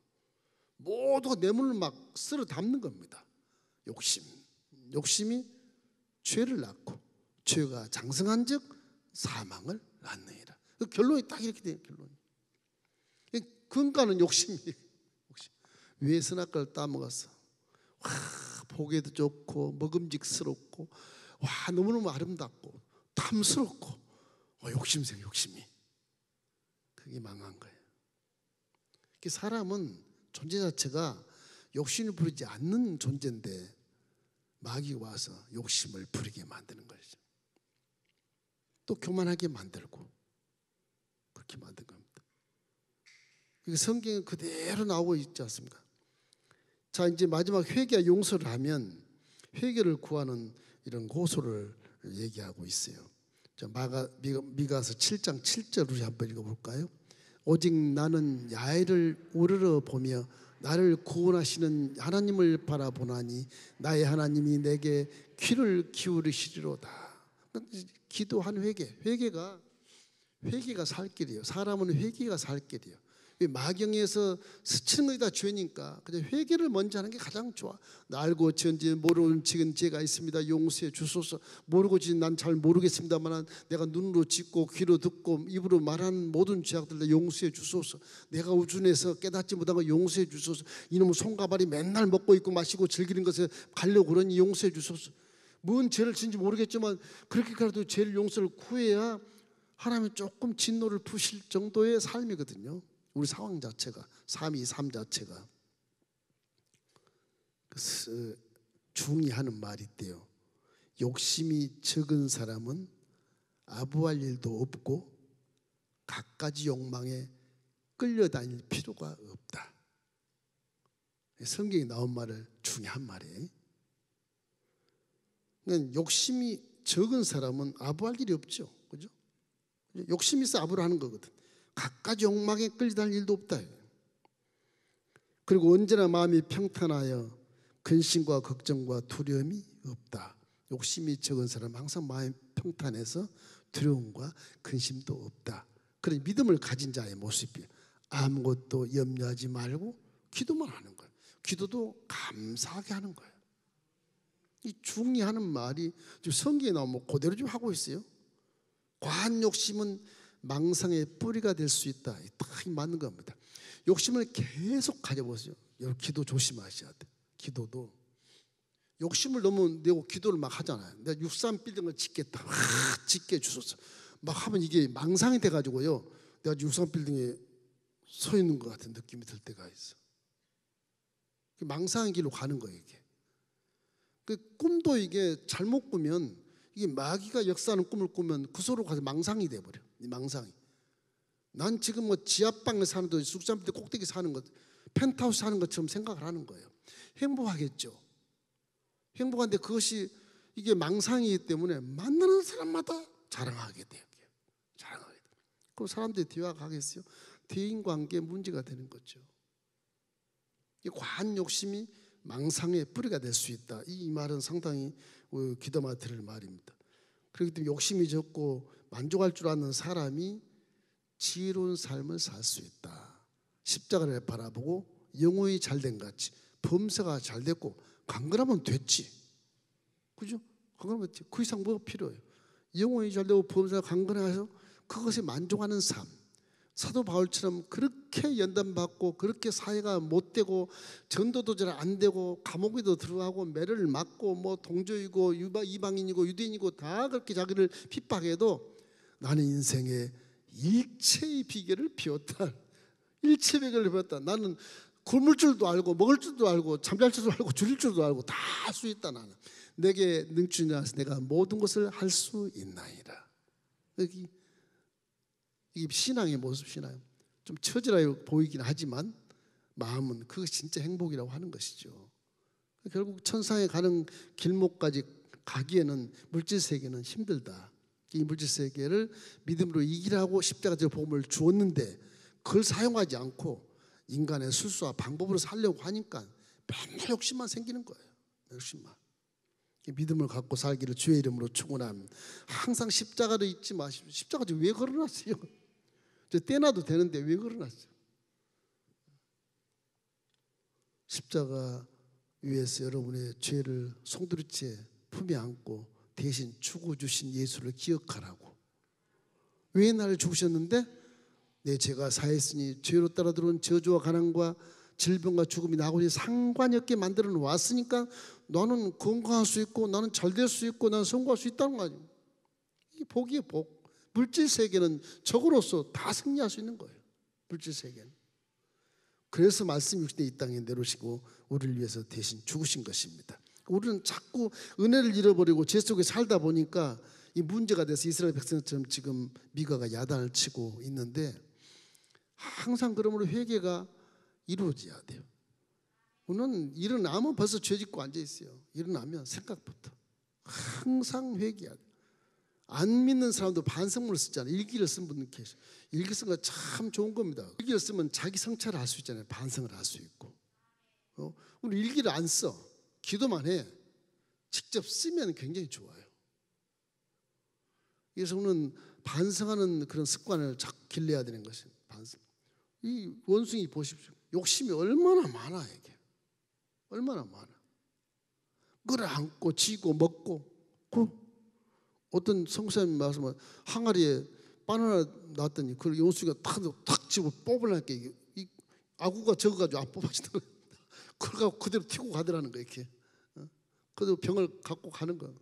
모두가 뇌물을 막 쓸어 담는 겁니다. 욕심이 죄를 낳고 죄가 장성한즉 사망을 낳느니라. 그 결론이 딱 이렇게 돼요. 결론이. 근간은 욕심이. 왜 선악과를 따먹었어? 와, 보기에도 좋고 먹음직스럽고 와 너무너무 아름답고 탐스럽고 욕심이 그게 망한 거예요. 사람은 존재 자체가 욕심을 부리지 않는 존재인데 마귀가 와서 욕심을 부리게 만드는 것이죠. 또 교만하게 만들고 그렇게 만든 겁니다. 성경에 그대로 나오고 있지 않습니까? 자, 이제 마지막 회개와 용서를 하면 회개를 구하는 이런 고소를 얘기하고 있어요. 자, 미가서 7장 7절 우리 한번 읽어볼까요? 오직 나는 야훼를 우러러 보며 나를 구원하시는 하나님을 바라보나니 나의 하나님이 내게 귀를 기울이시리로다. 기도한 회개가 살 길이에요. 사람은 회개가 살 길이에요. 마경에서 스치는 것이 다 죄니까 그냥 회개를 먼저 하는 게 가장 좋아. 나 알고 지은지 모르는 지은 죄가 있습니다. 용서해 주소서. 모르고 지은 난 잘 모르겠습니다만 내가 눈으로 짓고 귀로 듣고 입으로 말하는 모든 죄악들 용서해 주소서. 내가 우준해서 깨닫지 못한 거 용서해 주소서. 이놈의 손가발이 맨날 먹고 있고 마시고 즐기는 것에 가려고 그러니 용서해 주소서. 뭔 죄를 지은지 모르겠지만 그렇게라도 죄를 용서를 구해야 하나님이 조금 진노를 푸실 정도의 삶이거든요. 우리 상황 자체가 삶 자체가 중이 하는 말이 있대요. 욕심이 적은 사람은 아부할 일도 없고 갖가지 욕망에 끌려다닐 필요가 없다. 성경에 나온 말을 중요한 말이에요. 그러니까 욕심이 적은 사람은 아부할 일이 없죠. 그죠? 욕심이 있어 아부를 하는 거거든. 갖가지 욕망에 끌려다닐 일도 없다. 그리고 언제나 마음이 평탄하여 근심과 걱정과 두려움이 없다. 욕심이 적은 사람은 항상 마음이 평탄해서 두려움과 근심도 없다. 그런 믿음을 가진 자의 모습이에요. 아무것도 염려하지 말고 기도만 하는 거예요. 기도도 감사하게 하는 거예요. 이 중의하는 말이 지금 성경에 나오면 그대로 좀 하고 있어요. 과한 욕심은 망상의 뿌리가 될 수 있다. 딱 맞는 겁니다. 욕심을 계속 가져보세요. 여러분 기도 조심하셔야 돼. 기도도 욕심을 너무 내고 기도를 막 하잖아요. 내가 63빌딩을 짓겠다. 짓게 주소서. 막 하면 이게 망상이 돼가지고요. 내가 63빌딩에 서 있는 것 같은 느낌이 들 때가 있어. 망상의 길로 가는 거예요. 이게. 그 꿈도 이게 잘못 꾸면 이게 마귀가 역사하는 꿈을 꾸면 그 소로 가서 망상이 돼버려. 이 망상이. 난 지금 뭐 지하방에 사는 도 숙삼대 꼭대기 사는 것, 펜트하우스 사는 것처럼 생각을 하는 거예요. 행복하겠죠. 행복한데 그것이 이게 망상이기 때문에 만나는 사람마다 자랑하게 돼요. 자랑하게 돼요. 그럼 사람들이 뒤와 가겠어요? 대인관계에 문제가 되는 거죠. 이 과한 욕심이 망상의 뿌리가 될 수 있다. 이 말은 상당히 귀담아 들을 말입니다. 그렇기 때문에 욕심이 적고 만족할 줄 아는 사람이 지혜로운 삶을 살 수 있다. 십자가를 바라보고 영혼이 잘된 같이 범사가 잘 됐고 강건하면 됐지. 그죠? 강건하면 됐지. 그 이상 뭐가 필요해요? 영혼이 잘되고 범사가 강건해서 그것에 만족하는 삶. 사도 바울처럼 그렇게 연단받고 그렇게 사회가 못되고 전도도 잘 안 되고 감옥에도 들어가고 매를 맞고 뭐 동조이고 이방인이고 유대인이고 다 그렇게 자기를 핍박해도 나는 인생의 일체의 비결을 배웠다. 일체의 비결을 배웠다. 나는 굶을 줄도 알고 먹을 줄도 알고 잠잘 줄도 알고 줄일 줄도 알고 다 할 수 있다. 나는 내게 능주냐서 내가 모든 것을 할 수 있나이다. 여기 이게 신앙의 모습, 신앙. 좀 처절해 보이긴 하지만 마음은 그것이 진짜 행복이라고 하는 것이죠. 결국 천상에 가는 길목까지 가기에는 물질 세계는 힘들다. 이 물질 세계를 믿음으로 이기라고 십자가의 복음을 주었는데 그걸 사용하지 않고 인간의 술수와 방법으로 살려고 하니까 맨날 욕심만 생기는 거예요. 욕심만. 믿음을 갖고 살기를 주의 이름으로 축원합니다. 항상 십자가를 잊지 마십시오. 십자가를 왜 걸어놨어요? 떼놔도 되는데 왜 걸어놨어요? 십자가 위에서 여러분의 죄를 송두리째 품에 안고 대신 죽어주신 예수를 기억하라고. 왜 나를 죽으셨는데? 내 죄가 사했으니 죄로 따라 들어온 저주와 가난과 질병과 죽음이 나하고 상관이 없게 만들어 놓았으니까 너는 건강할 수 있고 나는 잘 될 수 있고 나는 성공할 수 있다는 거 아니에요. 이게 복이에요, 복. 물질 세계는 적으로서 다 승리할 수 있는 거예요. 물질 세계는. 그래서 말씀 60대 이 땅에 내려오시고 우리를 위해서 대신 죽으신 것입니다. 우리는 자꾸 은혜를 잃어버리고 죄 속에 살다 보니까 이 문제가 돼서 이스라엘 백성처럼 지금 미가가 야단을 치고 있는데, 항상 그러므로 회개가 이루어져야 돼요. 우리는 일어나면 벌써 죄 짓고 앉아 있어요. 일어나면 생각부터 항상 회개해야 돼요. 안 믿는 사람도 반성문을 쓰잖아요. 일기를 쓴 분들 계셔. 일기 쓴 거 참 좋은 겁니다. 일기를 쓰면 자기 성찰을 할 수 있잖아요. 반성을 할 수 있고. 우리 일기를 안 써. 기도만 해. 직접 쓰면 굉장히 좋아요. 그래서 우리는 반성하는 그런 습관을 자꾸 길러야 되는 것이 반성. 이 원숭이 보십시오. 욕심이 얼마나 많아 이게. 얼마나 많아. 그걸 안고 지고 먹고. 어떤 성사님 말씀은 항아리에 바나나 놨더니 그걸 원숭이가 탁 집어 뽑으려니까 이 아구가 적어가지고 안 뽑아지는 거예요. 그걸 갖고 그대로 튀고 가더라는 거예요. 이렇게. 그래도 병을 갖고 가는 거예요.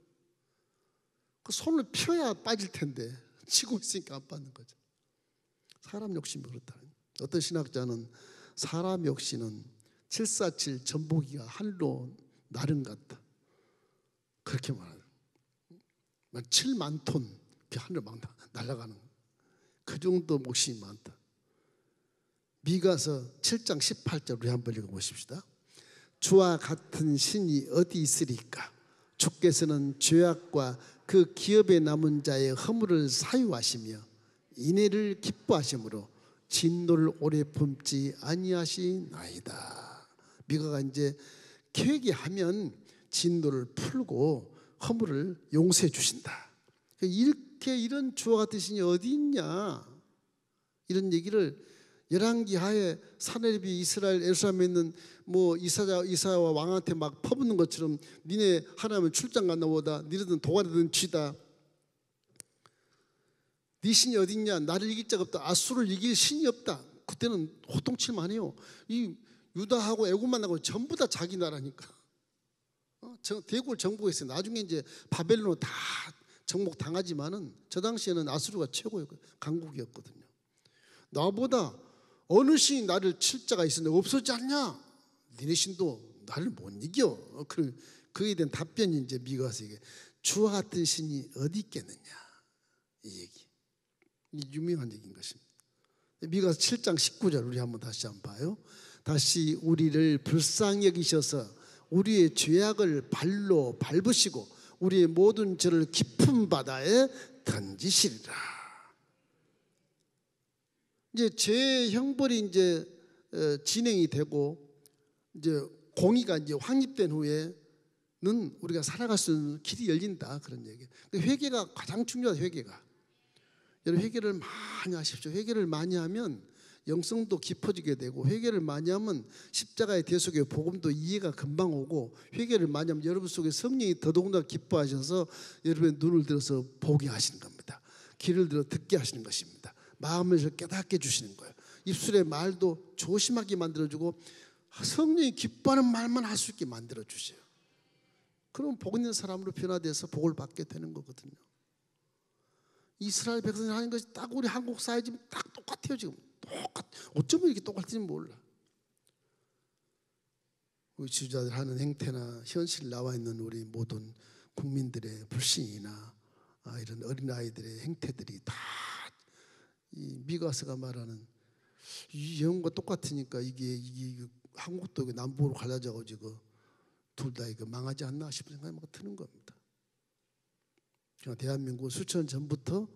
그 손을 펴야 빠질 텐데 치고 있으니까 안 빠는 거죠. 사람 욕심이 그렇다. 어떤 신학자는 사람 욕심은 747 전보기가 하늘로 나른 같다. 그렇게 말하죠. 7만 톤 하늘로 막 날아가는 그 정도 몫이 많다. 미가서 7장 18절 우리 한번 읽어보십시다. 주와 같은 신이 어디 있으리까? 주께서는 죄악과 그 기업에 남은 자의 허물을 사유하시며 인애를 기뻐하심으로 진노를 오래 품지 아니하시나이다. 미가가 이제 회개하면 진노를 풀고 허물을 용서해 주신다. 이렇게 이런 주와 같은 신이 어디 있냐? 이런 얘기를 열왕기 하에 사내립이 이스라엘 예루살렘에 있는 뭐 이사야와 왕한테 막 퍼붓는 것처럼 니네 하나님은 출장 갔나 보다. 니네들은 도가니든 쥐다. 네 신이 어디 있냐? 나를 이길 자가 없다. 아수를 이길 신이 없다. 그때는 호통칠만 해요. 이 유다하고 애굽만 나고 전부 다 자기 나라니까. 대국을 정복했어요. 나중에 이제 바벨론으로 다 정복당하지만은 저 당시에는 아수르가 최고였고 강국이었거든요. 나보다 어느 신이 나를 칠 자가 있었는데 없었지 않냐? 니네 신도 나를 못 이겨. 그에 대한 답변이 이제 미가서 이게 주와 같은 신이 어디 있겠느냐 이 얘기. 이 유명한 얘기인 것입니다. 미가서 7장 19절 우리 한번 다시 한번 봐요. 다시 우리를 불쌍히 여기셔서 우리의 죄악을 발로 밟으시고 우리의 모든 죄를 깊은 바다에 던지시리라. 이제 죄 형벌이 이제 진행이 되고 이제 공의가 이제 확립된 후에는 우리가 살아갈 수 있는 길이 열린다 그런 얘기. 회개가 가장 중요하다. 회개가. 여러분 회개를 많이 하십시오. 회개를 많이 하면 영성도 깊어지게 되고 회개를 많이 하면 십자가의 대속의 복음도 이해가 금방 오고 회개를 많이 하면 여러분 속에 성령이 더더군다나 기뻐하셔서 여러분의 눈을 들어서 보게 하시는 겁니다. 귀를 들어 듣게 하시는 것입니다. 마음에서 깨닫게 해주시는 거예요. 입술의 말도 조심하게 만들어주고 성령이 기뻐하는 말만 할 수 있게 만들어주세요. 그럼 복 있는 사람으로 변화돼서 복을 받게 되는 거거든요. 이스라엘 백성이 하는 것이 딱 우리 한국 사회 지금 딱 똑같아요. 지금 어쩌면 이렇게 똑같은지 몰라. 우리 지도자들 하는 행태나 현실 나와 있는 우리 모든 국민들의 불신이나 이런 어린아이들의 행태들이 다 이 미가서가 말하는 이 영과 똑같으니까 이게 한국도 남북으로 갈라져가지고 둘 다 이거 망하지 않나 싶은 생각이 막 드는 겁니다. 대한민국 수천 년 전부터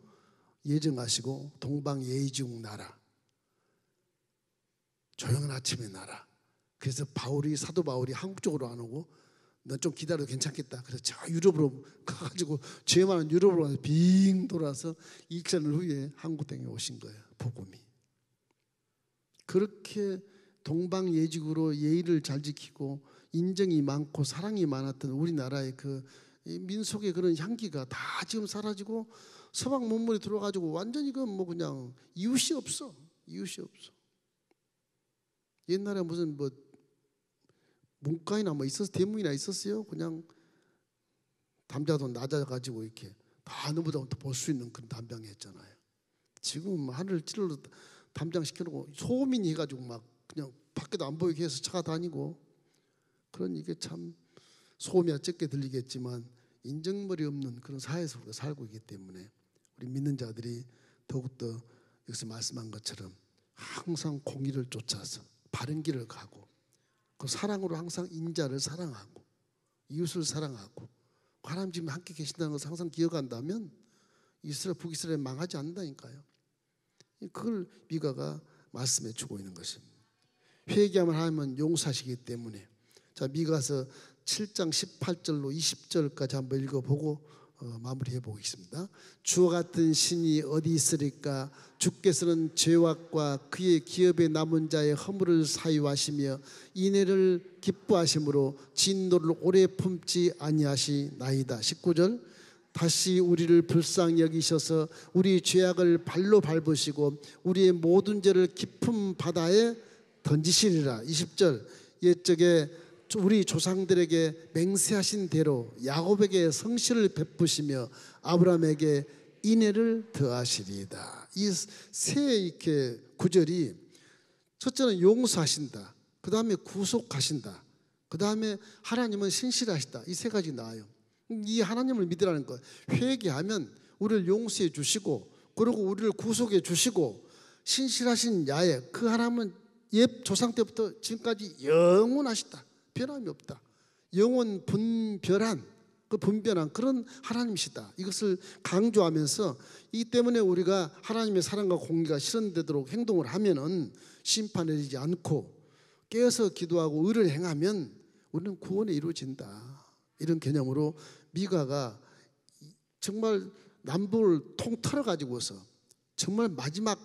예정하시고 동방예의지국 나라, 조용한 아침의 나라. 그래서 사도 바울이 한국 쪽으로 안 오고 넌 좀 기다려도 괜찮겠다. 그래서 저 유럽으로 가가지고 죄 많은 유럽으로 가서 빙 돌아서 2000년 후에 한국 땅에 오신 거예요. 복음이. 그렇게 동방예직으로 예의를 잘 지키고 인정이 많고 사랑이 많았던 우리나라의 이 민속의 그런 향기가 다 지금 사라지고 서방 문물이 들어가지고 완전히 그냥 이웃이 없어. 이웃이 없어. 옛날에 무슨 문과이나 있었어, 대문이나 있었어요. 그냥 담자도 낮아가지고 이렇게 다 너보다 볼 수 있는 그런 담장이었잖아요. 지금 하늘을 찔러 담장 시켜놓고 소민이 해가지고 막 그냥 밖에도 안 보이게 해서 차가 다니고, 그런 이게 참 소음이 적게 들리겠지만 인정머리 없는 그런 사회에서 우리가 살고 있기 때문에 우리 믿는 자들이 더욱더 여기서 말씀한 것처럼 항상 공의를 쫓아서 바른 길을 가고, 그 사랑으로 항상 인자를 사랑하고 이웃을 사랑하고 하나님 지금 함께 계신다는 것을 항상 기억한다면 이스라엘 북이스라엘 망하지 않는다니까요. 그걸 미가가 말씀해 주고 있는 것입니다. 회개하면 하나님은 용서하시기 때문에. 자, 미가서 7장 18절로 20절까지 한번 읽어보고 마무리해 보겠습니다. 주와 같은 신이 어디 있으리까? 주께서는 죄악과 그의 기업에 남은 자의 허물을 사유하시며 인애를 기뻐하심으로 진노를 오래 품지 아니하시나이다. 19절, 다시 우리를 불쌍히 여기셔서 우리 죄악을 발로 밟으시고 우리의 모든 죄를 깊은 바다에 던지시리라. 20절, 옛적에 우리 조상들에게 맹세하신 대로 야곱에게 성실을 베푸시며 아브라함에게 인애를 더하시리이다. 이 세 이렇게 구절이, 첫째는 용서하신다, 그 다음에 구속하신다, 그 다음에 하나님은 신실하시다. 이 세 가지 나와요. 이 하나님을 믿으라는 것. 회개하면 우리를 용서해 주시고, 그리고 우리를 구속해 주시고, 신실하신 야에 그 하나님은 옛 조상 때부터 지금까지 영원하시다. 변함이 없다. 영원 분별한 그런 하나님이시다. 이것을 강조하면서, 이 때문에 우리가 하나님의 사랑과 공의가 실현되도록 행동을 하면은 심판을 내리지 않고 깨어서 기도하고 의를 행하면 우리는 구원이 이루어진다. 이런 개념으로 미가가 정말 남북을 통틀어 가지고서 정말 마지막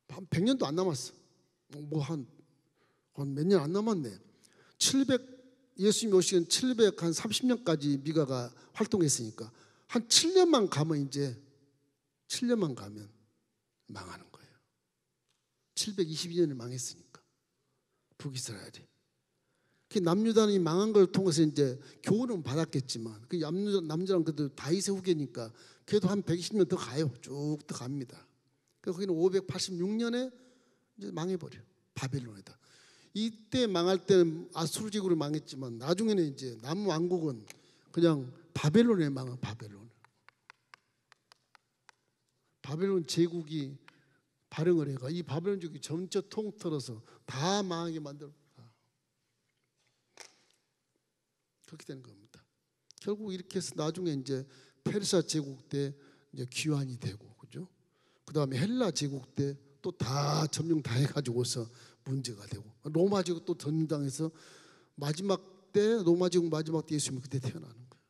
한 100년도 안 남았어. 한 몇 년 안 남았네. 예수님이 오시긴 730년까지 미가가 활동했으니까 한 7년만 가면, 이제 7년만 가면 망하는 거예요. 722년에 망했으니까 북이스라엘이. 그 남유다는 망한 걸 통해서 이제 교훈은 받았겠지만, 그 남유다는 그래도 다윗의 후계니까 그래도 한 120년 더 가요. 쭉 더 갑니다. 그래서 거기는 586년에 이제 망해버려. 바벨론에다. 이때 망할 때는 아수르제국으로 망했지만 나중에는 이제 남왕국은 그냥 바벨론에 망한. 바벨론 제국이 발흥을 해가 이 바벨론 제국이 전체 통틀어서 다 망하게 만들어. 그렇게 되는 겁니다. 결국 이렇게 해서 나중에 이제 페르시아 제국 때 이제 귀환이 되고, 그죠? 그 다음에 헬라 제국 때 또 다 점령 다 해가지고서 문제가 되고, 로마 제국 또 점령당해서 마지막 때, 로마 제국 마지막 때 예수님이 그때 태어나는 거예요.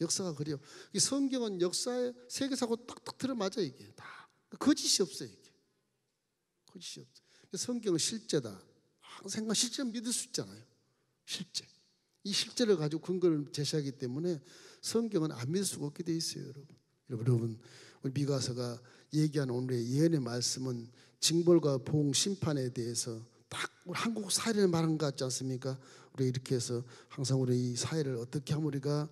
역사가 그래요. 이 성경은 역사의 세계사고 딱딱 들어맞아. 이게 다 거짓이 없어요. 이게 거짓이 없어. 성경은 실제다. 항상 실제는 믿을 수 있잖아요. 실제. 이 실제를 가지고 근거를 제시하기 때문에 성경은 안 믿을 수가 없게 돼 있어요, 여러분. 여러분, 우리 미가서가 얘기하는 오늘의 예언의 말씀은 징벌과 보응, 심판에 대해서 딱 한국 사회를 말하는 것 같지 않습니까? 우리 이렇게 해서 항상 우리 이 사회를 어떻게 하면 우리가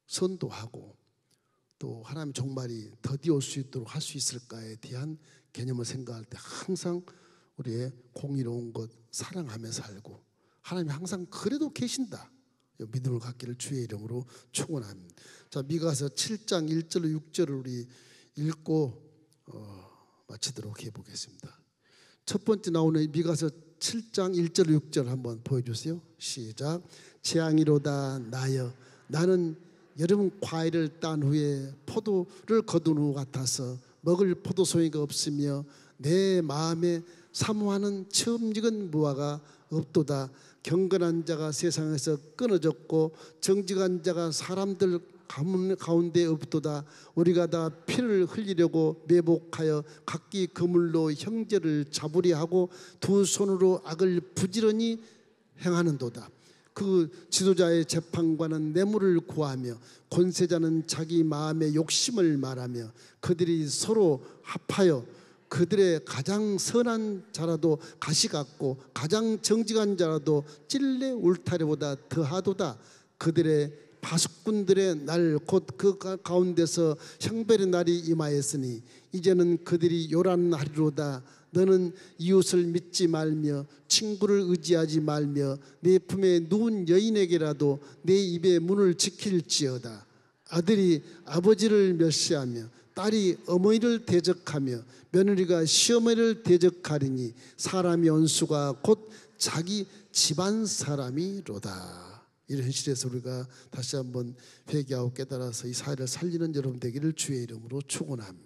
선도하고 또 하나님의 종말이 더디 올 수 있도록 할 수 있을까에 대한 개념을 생각할 때 항상 우리의 공의로운 것 사랑하며 살고, 하나님이 항상 그래도 계신다, 믿음을 갖기를 주의 이름으로 축원합니다. 자, 미가서 7장 1절로 6절을 우리 읽고 마치도록 해보겠습니다. 첫 번째 나오는 미가서 7장 1절 6절 한번 보여주세요. 시작. 재앙이로다 나여, 나는 여름 과일을 딴 후에 포도를 거둔 후 같아서 먹을 포도송이가 없으며 내 마음에 사모하는 처음 익은 무화가 없도다. 경건한 자가 세상에서 끊어졌고 정직한 자가 사람들 가운데 없도다. 우리가 다 피를 흘리려고 매복하여 각기 그물로 형제를 잡으려 하고 두 손으로 악을 부지런히 행하는도다. 그 지도자의 재판관은 뇌물을 구하며 권세자는 자기 마음의 욕심을 말하며 그들이 서로 합하여 그들의 가장 선한 자라도 가시 같고 가장 정직한 자라도 찔레 울타리보다 더하도다. 그들의 파수꾼들의 날 곧 그 가운데서 형벌의 날이 임하였으니 이제는 그들이 요란하리로다. 너는 이웃을 믿지 말며 친구를 의지하지 말며 내 품에 누운 여인에게라도 내 입의 문을 지킬지어다. 아들이 아버지를 멸시하며 딸이 어머니를 대적하며 며느리가 시어머니를 대적하리니 사람의 원수가 곧 자기 집안 사람이로다. 이런 현실에서 우리가 다시 한번 회개하고 깨달아서 이 사회를 살리는 여러분 되기를 주의 이름으로 축원합니다.